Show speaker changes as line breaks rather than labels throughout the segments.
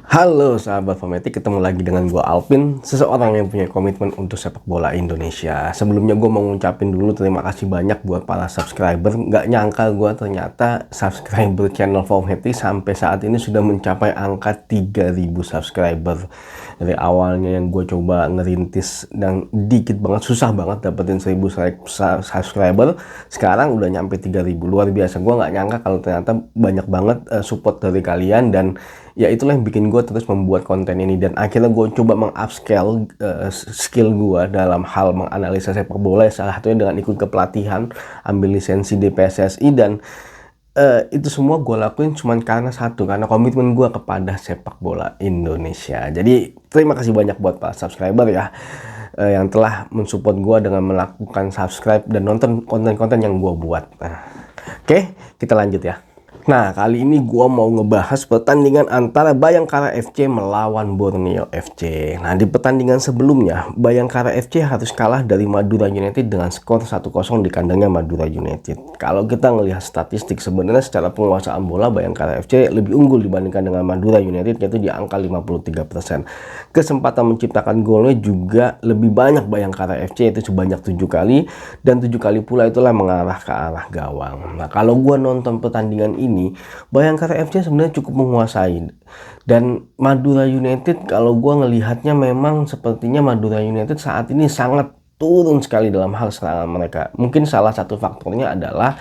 Halo sahabat Fanatik, ketemu lagi dengan gue Alvin, seseorang yang punya komitmen untuk sepak bola Indonesia. Sebelumnya gue mau ngucapin dulu terima kasih banyak buat para subscriber. Nggak nyangka gue ternyata subscriber channel Fanatik sampai saat ini sudah mencapai angka 3.000 subscriber. Dari awalnya yang gue coba ngerintis dan dikit banget, susah banget dapetin 1.000 subscriber, sekarang udah nyampe 3.000. Luar biasa, gue nggak nyangka kalau ternyata banyak banget support dari kalian, dan ya itulah yang bikin gue terus membuat konten ini. Dan akhirnya gue coba mengupscale skill gue dalam hal menganalisa sepak bola, salah satunya dengan ikut ke pelatihan, ambil lisensi di PSSI. Dan itu semua gue lakuin cuma karena satu, karena komitmen gue kepada sepak bola Indonesia. Jadi terima kasih banyak buat para subscriber ya, yang telah mensupport gue dengan melakukan subscribe dan nonton konten-konten yang gue buat. Oke, kita lanjut ya. Nah, kali ini gua mau ngebahas pertandingan antara Bayangkara FC melawan Borneo FC. Nah, di pertandingan sebelumnya, Bayangkara FC harus kalah dari Madura United dengan skor 1-0 di kandangnya Madura United. Kalau kita ngelihat statistik, sebenarnya secara penguasaan bola Bayangkara FC lebih unggul dibandingkan dengan Madura United, yaitu di angka 53%. Kesempatan menciptakan golnya juga lebih banyak Bayangkara FC, yaitu sebanyak 7 kali, dan 7 kali pula itulah mengarah ke arah gawang. Nah, kalau gua nonton pertandingan ini, Bayangkara FC sebenarnya cukup menguasai. Dan Madura United, kalau gue ngelihatnya memang sepertinya Madura United saat ini sangat turun sekali dalam hal serangan mereka. Mungkin salah satu faktornya adalah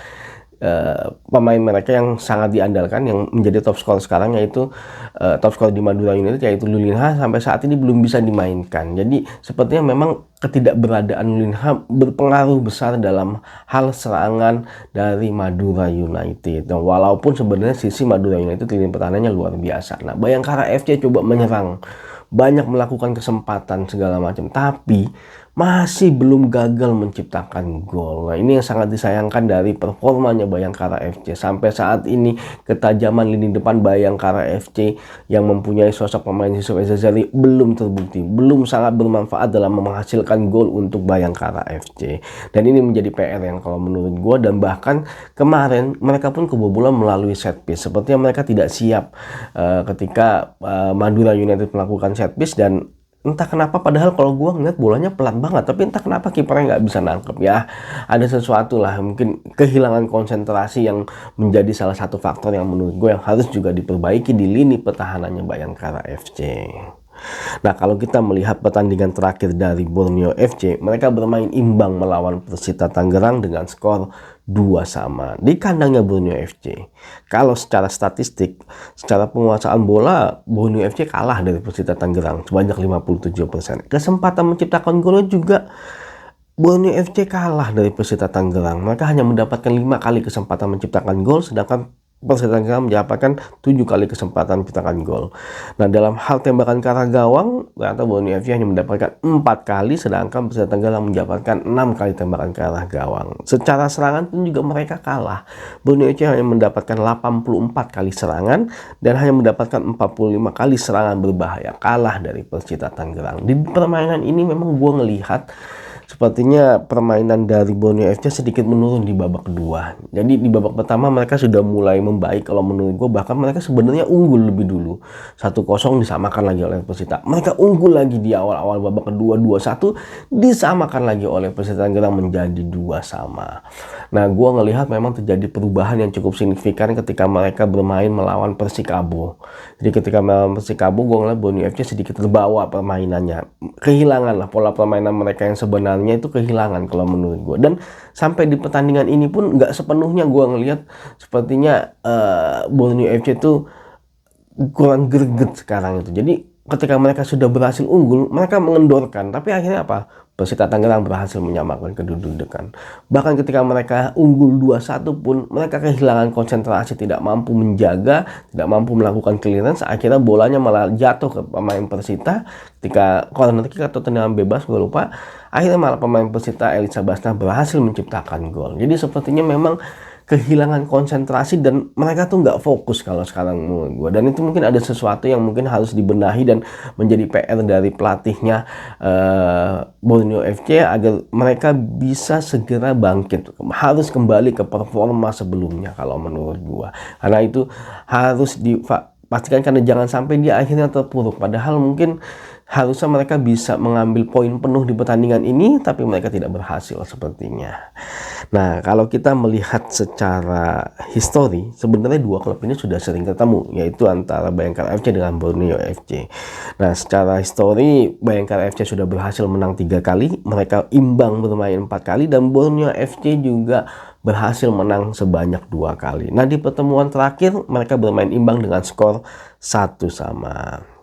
pemain mereka yang sangat diandalkan, yang menjadi top skor sekarang, yaitu top skor di Madura United, yaitu Lulinha, sampai saat ini belum bisa dimainkan. Jadi sepertinya memang ketidakberadaan Lulinha berpengaruh besar dalam hal serangan dari Madura United. Nah, walaupun sebenarnya sisi Madura United lini pertahanannya luar biasa. Nah, Bayangkara FC coba menyerang, banyak melakukan kesempatan segala macam, tapi masih belum gagal menciptakan gol. Nah, ini yang sangat disayangkan dari performanya Bayangkara FC. Sampai saat ini ketajaman lini depan Bayangkara FC yang mempunyai sosok pemain Yusuf Ezazari belum terbukti, belum sangat bermanfaat dalam menghasilkan gol untuk Bayangkara FC. Dan ini menjadi PR yang kalau menurut gue, dan bahkan kemarin mereka pun kebobolan melalui set piece. Sepertinya mereka tidak siap ketika Madura United melakukan set piece, dan entah kenapa, padahal kalau gue ngeliat bolanya pelan banget, tapi entah kenapa kipernya nggak bisa nangkep ya. Ada sesuatu lah, mungkin kehilangan konsentrasi yang menjadi salah satu faktor yang menurut gue yang harus juga diperbaiki di lini pertahanannya Bayangkara FC. Nah, kalau kita melihat pertandingan terakhir dari Borneo FC, mereka bermain imbang melawan Persita Tangerang dengan skor 2-2 di kandangnya Borneo FC. Kalau secara statistik, secara penguasaan bola, Borneo FC kalah dari Persita Tangerang sebanyak 57%. Kesempatan menciptakan gol juga Borneo FC kalah dari Persita Tangerang. Mereka hanya mendapatkan 5 kali kesempatan menciptakan gol, sedangkan Persita Tangerang mendapatkan 7 kali kesempatan menciptakan gol. Nah, dalam hal tembakan ke arah gawang, ternyata Borneo FC hanya mendapatkan 4 kali, sedangkan Persita Tangerang mendapatkan 6 kali tembakan ke arah gawang. Secara serangan pun juga mereka kalah. Borneo FC hanya mendapatkan 84 kali serangan dan hanya mendapatkan 45 kali serangan berbahaya, kalah dari Persita Tangerang. Di permainan ini memang gue ngelihat sepertinya permainan dari Borneo FC sedikit menurun di babak kedua. Jadi di babak pertama mereka sudah mulai membaik kalau menurut gue, bahkan mereka sebenarnya unggul lebih dulu. 1-0 disamakan lagi oleh Persita. Mereka unggul lagi di awal-awal babak kedua 2-1, disamakan lagi oleh Persita Tangerang menjadi 2-2. Nah, gue ngelihat memang terjadi perubahan yang cukup signifikan ketika mereka bermain melawan Persikabo. Jadi ketika melawan Persikabo, gue ngelihat Borneo FC sedikit terbawa permainannya. Kehilangan lah pola permainan mereka yang sebenarnya itu, kehilangan kalau menurut gue. Dan sampai di pertandingan ini pun nggak sepenuhnya gue ngelihat sepertinya Borneo FC itu kurang greget sekarang itu. Jadi ketika mereka sudah berhasil unggul, mereka mengendorkan, tapi akhirnya apa? Persita Tangerang berhasil menyamakan kedudukan. Bahkan ketika mereka unggul 2-1 pun, mereka kehilangan konsentrasi, tidak mampu menjaga, tidak mampu melakukan clearance. Akhirnya bolanya malah jatuh ke pemain Persita ketika corner kick atau tendangan bebas, gue lupa. Akhirnya malah pemain Persita Elisa Basna berhasil menciptakan gol. Jadi sepertinya memang kehilangan konsentrasi dan mereka tuh nggak fokus kalau sekarang menurut gue. Dan itu mungkin ada sesuatu yang mungkin harus dibenahi dan menjadi PR dari pelatihnya Borneo FC agar mereka bisa segera bangkit, harus kembali ke performa sebelumnya kalau menurut gue. Karena itu harus pastikan karena jangan sampai dia akhirnya terpuruk. Padahal mungkin harusnya mereka bisa mengambil poin penuh di pertandingan ini, tapi mereka tidak berhasil sepertinya. Nah, kalau kita melihat secara histori, sebenarnya dua klub ini sudah sering ketemu, yaitu antara Bayangkara FC dengan Borneo FC. Nah, secara histori, Bayangkara FC sudah berhasil menang 3 kali, mereka imbang bermain 4 kali, dan Borneo FC juga berhasil menang sebanyak 2 kali. Nah, di pertemuan terakhir, mereka bermain imbang dengan skor 1-1.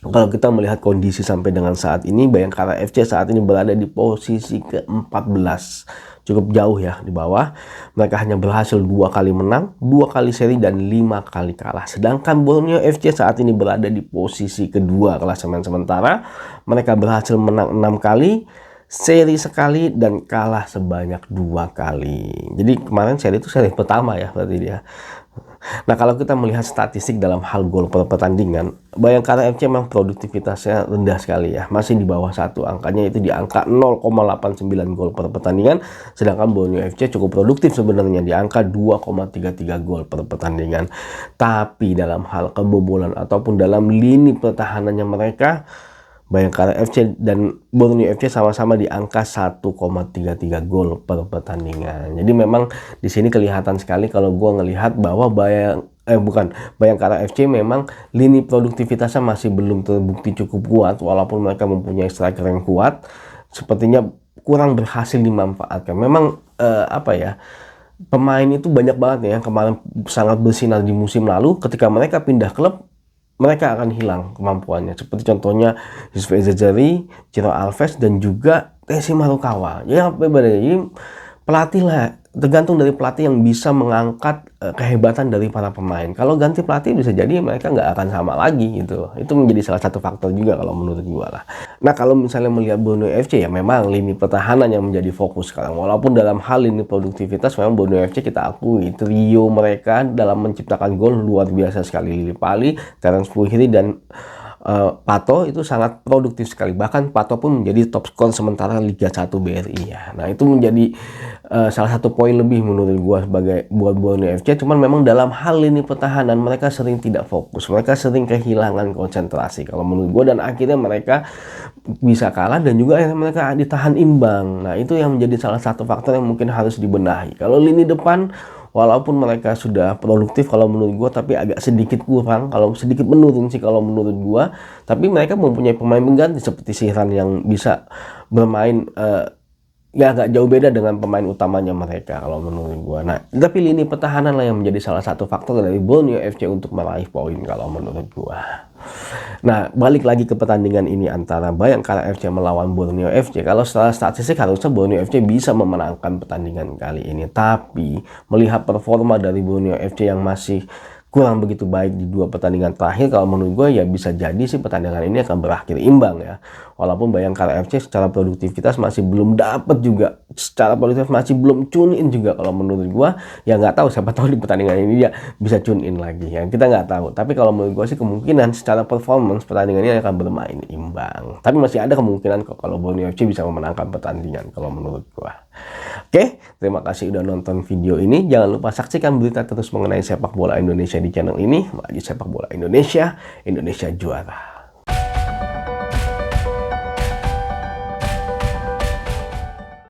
Kalau kita melihat kondisi sampai dengan saat ini, Bayangkara FC saat ini berada di posisi ke-14. Cukup jauh ya di bawah. Mereka hanya berhasil 2 kali menang, 2 kali seri, dan 5 kali kalah. Sedangkan Borneo FC saat ini berada di posisi kedua klasemen sementara. Mereka berhasil menang 6 kali, seri sekali, dan kalah sebanyak 2 kali. Jadi kemarin seri itu seri pertama ya berarti dia. Nah, kalau kita melihat statistik dalam hal gol per pertandingan, Bayangkara FC memang produktivitasnya rendah sekali ya. Masih di bawah 1, angkanya itu di angka 0,89 gol per pertandingan. Sedangkan Borneo FC cukup produktif sebenarnya di angka 2,33 gol per pertandingan. Tapi dalam hal kebobolan ataupun dalam lini pertahanannya mereka, Bayangkara FC dan Borneo FC sama-sama di angka 1,33 gol per pertandingan. Jadi memang di sini kelihatan sekali kalau gua ngelihat bahwa Bayangkara FC memang lini produktivitasnya masih belum terbukti cukup kuat, walaupun mereka mempunyai striker yang kuat, sepertinya kurang berhasil dimanfaatkan. Memang pemain itu banyak banget ya, kemarin sangat bersinar di musim lalu. Ketika mereka pindah klub, mereka akan hilang kemampuannya. Seperti contohnya Yusuf Ezezeri, Ciro Alves, dan juga Tessy Marukawa. Jadi pelatih lah, tergantung dari pelatih yang bisa mengangkat kehebatan dari para pemain. Kalau ganti pelatih bisa jadi mereka nggak akan sama lagi gitu. Itu menjadi salah satu faktor juga kalau menurut gua lah. Nah, kalau misalnya melihat Borneo FC ya memang lini pertahanan yang menjadi fokus sekarang. Walaupun dalam hal lini produktivitas memang Borneo FC kita akui trio mereka dalam menciptakan gol luar biasa sekali. Lili Pali, Terence Puhiri, dan Pato itu sangat produktif sekali. Bahkan Pato pun menjadi top skor sementara Liga 1 BRI ya. Nah, itu menjadi salah satu poin lebih menurut gua sebagai buat Borneo FC. Cuman memang dalam hal lini pertahanan mereka sering tidak fokus. Mereka sering kehilangan konsentrasi kalau menurut gua, dan akhirnya mereka bisa kalah dan juga akhirnya mereka ditahan imbang. Nah, itu yang menjadi salah satu faktor yang mungkin harus dibenahi. Kalau lini depan, walaupun mereka sudah produktif kalau menurut gua, tapi agak sedikit kurang, kalau sedikit menurun sih kalau menurut gua. Tapi mereka mempunyai pemain pengganti seperti Sihran yang bisa bermain ya agak jauh beda dengan pemain utamanya mereka kalau menurut gua. Nah, tapi lini pertahanan lah yang menjadi salah satu faktor dari Borneo FC untuk meraih poin kalau menurut gua. Nah, balik lagi ke pertandingan ini antara Bayangkara FC melawan Borneo FC. Kalau secara statistik harusnya Borneo FC bisa memenangkan pertandingan kali ini. Tapi melihat performa dari Borneo FC yang masih kurang begitu baik di 2 pertandingan terakhir, kalau menurut gue ya bisa jadi sih pertandingan ini akan berakhir imbang ya. Walaupun Bayangkara FC secara produktivitas masih belum dapat juga, secara produktivitas masih belum tune in juga kalau menurut gue. Ya nggak tahu, siapa tahu di pertandingan ini dia bisa tune in lagi ya, kita nggak tahu. Tapi kalau menurut gue sih kemungkinan secara performance pertandingan ini akan bermain imbang. Tapi masih ada kemungkinan kok kalau Borneo FC bisa memenangkan pertandingan kalau menurut gue. Oke, terima kasih udah nonton video ini. Jangan lupa saksikan berita terus mengenai sepak bola Indonesia di channel ini. Maju sepak bola Indonesia, Indonesia juara.